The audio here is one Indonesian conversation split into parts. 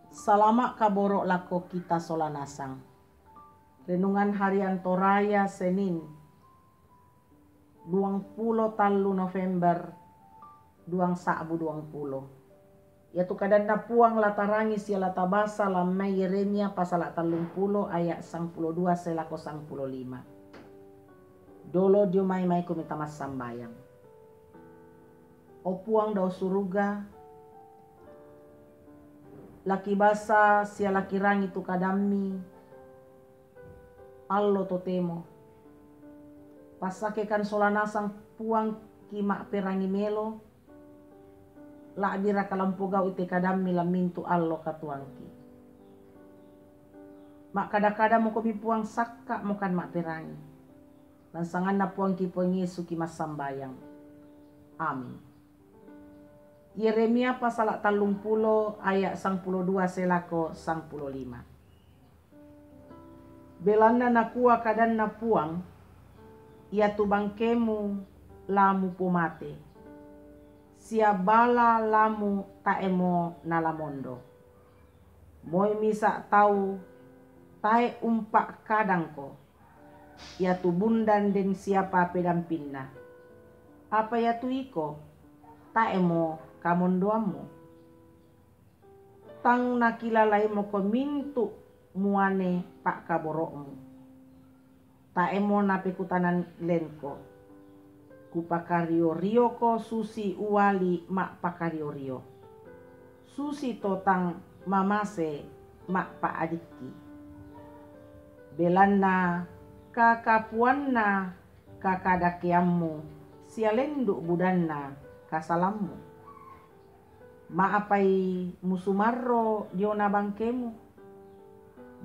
Salama kaborok lako kita solanasang. Renungan harian Toraya Senin 20 November 2020. Yaitu kadanda puang latarangi sia latabasa lamai Yeremia pasal 30 ayat 12 selako 15. Dolo dio mai ku minta mas sambayang. O puang dau suruga laki basa sia laki rangi tu kadami allo totemo pasake kan solanasang puang kimak perangi melo la bira kalampogau ite kadami lamintu allo katuangki mak kada-kada mo komi puang sakka mo kan mak perangi lansangan na puang ki puang Yesu ki mas sambayang. Amin. Yeremia pasal 30 ayat 12 selako 15. Belanda nakua kadan na puang ia tu bangkemu lamu pomate sia bala lamu taemo nalamondo moi misa tau tae umpak kadangko ia tu bundan den siapa pedampinna apa ya tu iko taemo kamondoamu tang nakilalai mo komintu muane pak kaborokmu taemo napekutanan lenko kupakario rio ko susi uwali mak pakario rio susi totang mamase mak pa adiki belanna kakapuanna kakadakiammu sialenduk budanna kasalammu maapai musumarro diona bangkemu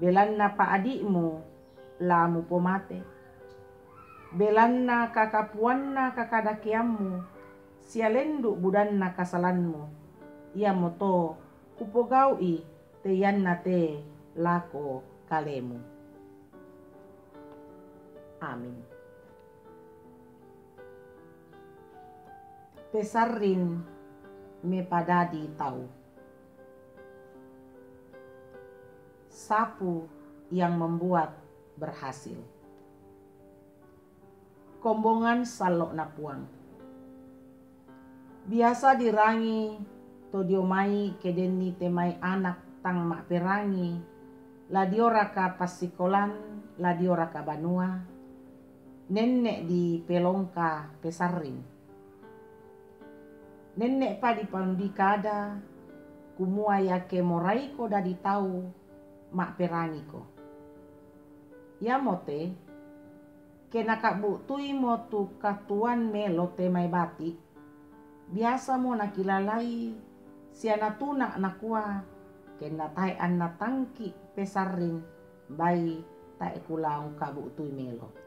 belanna pa adikmu lamu pomate belanna kakapuanna kakadakiammu sialenduk budanna kasalanmu ia moto kupogaui teyanna te lako kalemu. Amin. Pesarin me padadi tau. Sapu yang membuat berhasil. Kombongan salok napuang. Biasa dirangi to diomai kedeni temai anak tang mak perangi la dioraka pasikolan la dioraka banua nenek di pelongka pesarin. Nenek pa di pandikada kumua yake morai ko dadi tau mak perangi ko. Ya mote kena kak buktui mo tu katuan melo temai bati biasa mo nakilalai siana tuna nakua kena tai anna tangki pesarin bai tai kulang kak buktui melo.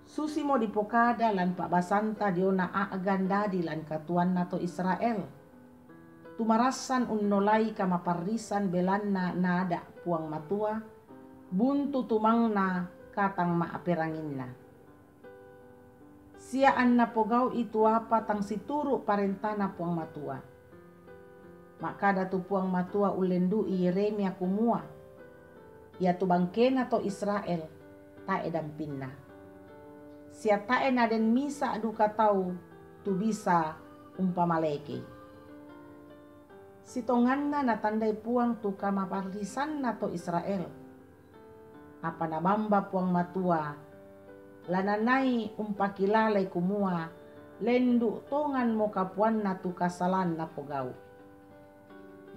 Susi mo dipokada lan pak basanta diona agan dadi lan katuan nato Israel. Tumarasan unnolai kama parisan belanna nada puang matua buntu tumangna katang maaperanginna. Sia anna pogau itu apa tang situru parentana puang matua. Makada tu puang matua ulendu Yeremia kumua. Ia tu bangkena to Israel tae dampinna. Sia tae naden misa duka tau tu bisa umpamaleke. Sitonganna na tandai puang tu kama parisan nato Israel. Apa na bamba puang matua lananai umpakilalai kumua lendu tongan mo kapuan na tu kasalan na pogau.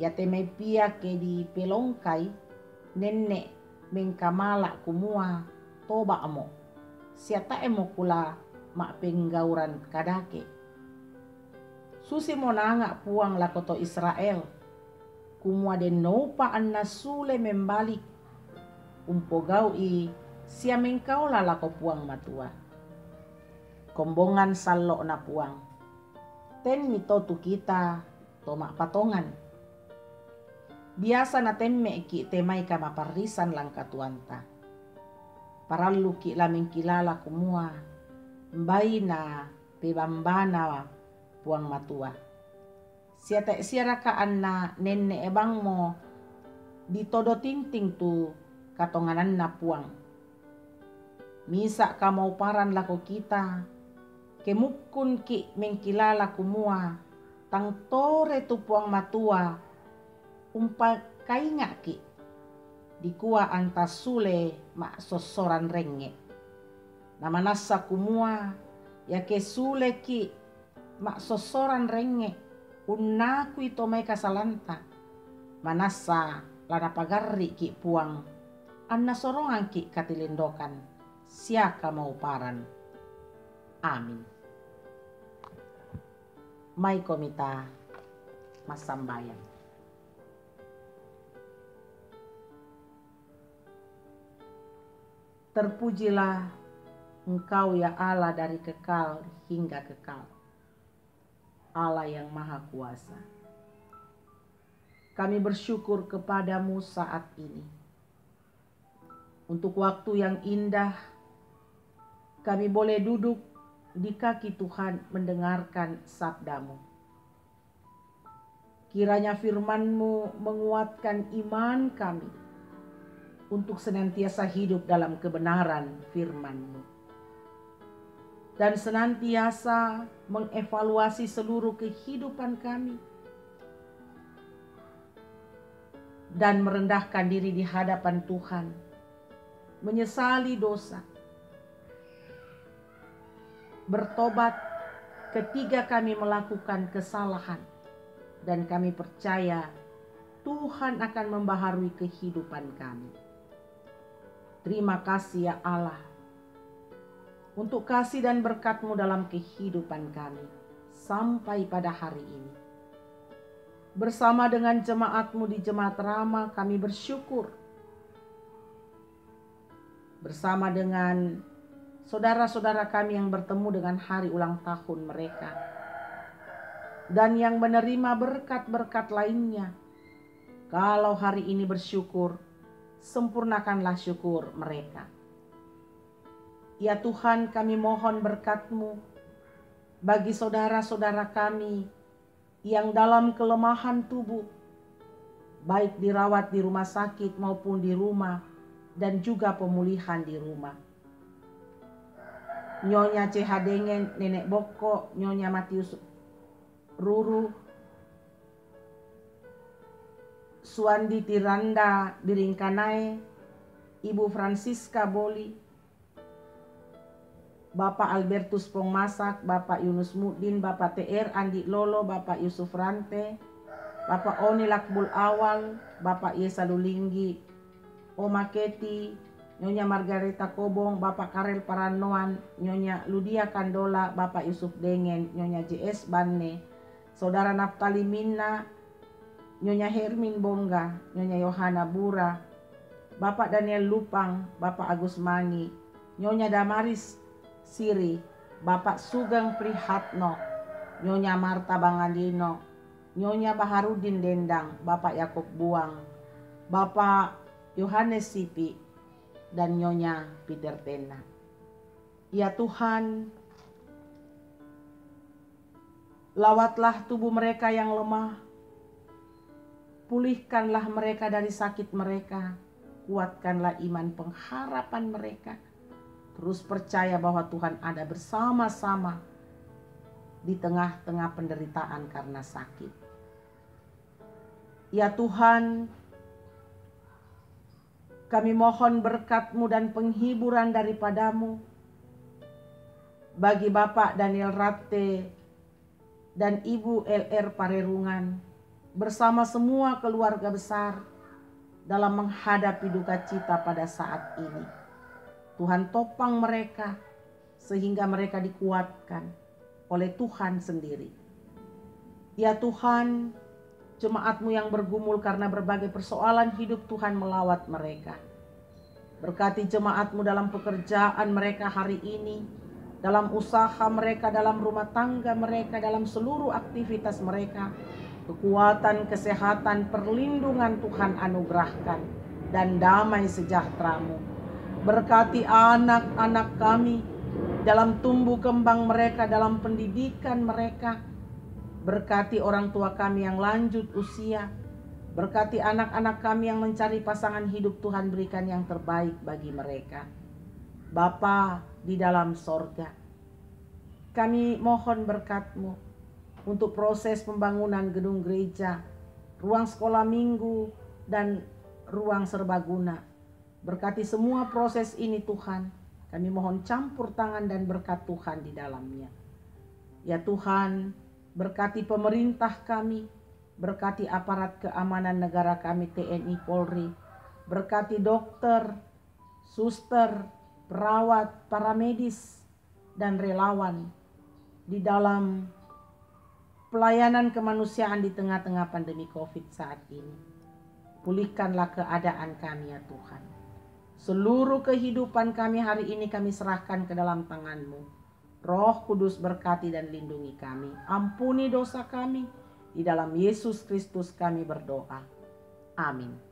Ya temai pia ke di pelongkai nenek mengkamala kumua toba amo. Siata emo kula mak penggauran kadake. Susi mo nanga puang lakoto Israel. Kumua den nopa anna sule membalik. Umpogau i sia mengkau lako puang matua. Kombongan salok na puang. Ten mito tu kita to mak patongan. Biasa na temme ki temai kama parisan lang katuanta. Paralu ki lameng kilala kumua mbai na pebambana puang matua. Siate siaraka anna nenne ebang mo ditodo tinting tu katonganan na puang. Misa ka mau paran lako kita, kemukun ki mengkilala kumua, tang tore tu puang matua, kainga ki, dikua anta sule mak sosoran renge. Namanasa kumua, ya ke sule ki mak sosoran renge, unnaku ito may kasalanta, manasa lana pagarri ki puang, anna sorongan ki katilindokan, siaka mau paran. Amin. May komita masambayan. Terpujilah Engkau ya Allah dari kekal hingga kekal, Allah yang maha kuasa. Kami bersyukur kepadamu saat ini. Untuk waktu yang indah, kami boleh duduk di kaki Tuhan mendengarkan sabdamu. Kiranya firman-Mu menguatkan iman kami untuk senantiasa hidup dalam kebenaran firman-Mu. Dan senantiasa mengevaluasi seluruh kehidupan kami. Dan merendahkan diri di hadapan Tuhan. Menyesali dosa. Bertobat ketika kami melakukan kesalahan. Dan kami percaya Tuhan akan membaharui kehidupan kami. Terima kasih ya Allah, untuk kasih dan berkat-Mu dalam kehidupan kami sampai pada hari ini. Bersama dengan jemaat-Mu di Jemaat Rama kami bersyukur. Bersama dengan saudara-saudara kami yang bertemu dengan hari ulang tahun mereka. Dan yang menerima berkat-berkat lainnya. Kalau hari ini bersyukur, sempurnakanlah syukur mereka. Ya Tuhan, kami mohon berkat-Mu bagi saudara-saudara kami yang dalam kelemahan tubuh, baik dirawat di rumah sakit maupun di rumah, dan juga pemulihan di rumah. Nyonya Cehadengen, Nenek Boko, Nyonya Matius Ruru, Suandi Tiranda Biringkanai, Ibu Francisca Boli, Bapak Albertus Pongmasak, Bapak Yunus Mudin, Bapak TR Andi Lolo, Bapak Yusuf Rante, Bapak Oni Lakbul Awal, Bapak Yesa Lulinggi, Oma Keti, Nyonya Margareta Kobong, Bapak Karel Paranoan, Nyonya Ludia Kandola, Bapak Yusuf Dengen, Nyonya JS Banne, Saudara Naftali Minna, Nyonya Hermin Bongga, Nyonya Yohana Bura, Bapak Daniel Lupang, Bapak Agus Mangi, Nyonya Damaris Siri, Bapak Sugeng Prihatno, Nyonya Marta Bangandino, Nyonya Baharudin Dendang, Bapak Yakob Buang, Bapak Yohanes Sipi, dan Nyonya Peter Tena. Ya Tuhan, lawatlah tubuh mereka yang lemah, pulihkanlah mereka dari sakit mereka, kuatkanlah iman pengharapan mereka. Terus percaya bahwa Tuhan ada bersama-sama di tengah-tengah penderitaan karena sakit. Ya Tuhan, kami mohon berkat-Mu dan penghiburan daripada-Mu bagi Bapak Daniel Ratte dan Ibu LR Parerungan bersama semua keluarga besar dalam menghadapi duka cita pada saat ini. Tuhan topang mereka sehingga mereka dikuatkan oleh Tuhan sendiri. Ya Tuhan, jemaat-Mu yang bergumul karena berbagai persoalan hidup, Tuhan melawat mereka. Berkati jemaat-Mu dalam pekerjaan mereka hari ini, dalam usaha mereka, dalam rumah tangga mereka, dalam seluruh aktivitas mereka. Kekuatan, kesehatan, perlindungan Tuhan anugerahkan, dan damai sejahtera-Mu. Berkati anak-anak kami dalam tumbuh kembang mereka, dalam pendidikan mereka, Berkati orang tua kami yang lanjut usia. Berkati anak-anak kami yang mencari pasangan hidup, Tuhan berikan yang terbaik bagi mereka. Bapa di dalam sorga, kami mohon berkat-Mu untuk proses pembangunan gedung gereja, ruang sekolah minggu, dan ruang serbaguna. Berkati semua proses ini Tuhan. Kami mohon campur tangan dan berkat Tuhan di dalamnya. Ya Tuhan, berkati pemerintah kami, berkati aparat keamanan negara kami TNI Polri, berkati dokter, suster, perawat, para medis, dan relawan di dalam pelayanan kemanusiaan di tengah-tengah pandemi COVID saat ini. Pulihkanlah keadaan kami ya Tuhan. Seluruh kehidupan kami hari ini kami serahkan ke dalam tangan-Mu. Roh Kudus berkati dan lindungi kami. Ampuni dosa kami. Di dalam Yesus Kristus kami berdoa. Amin.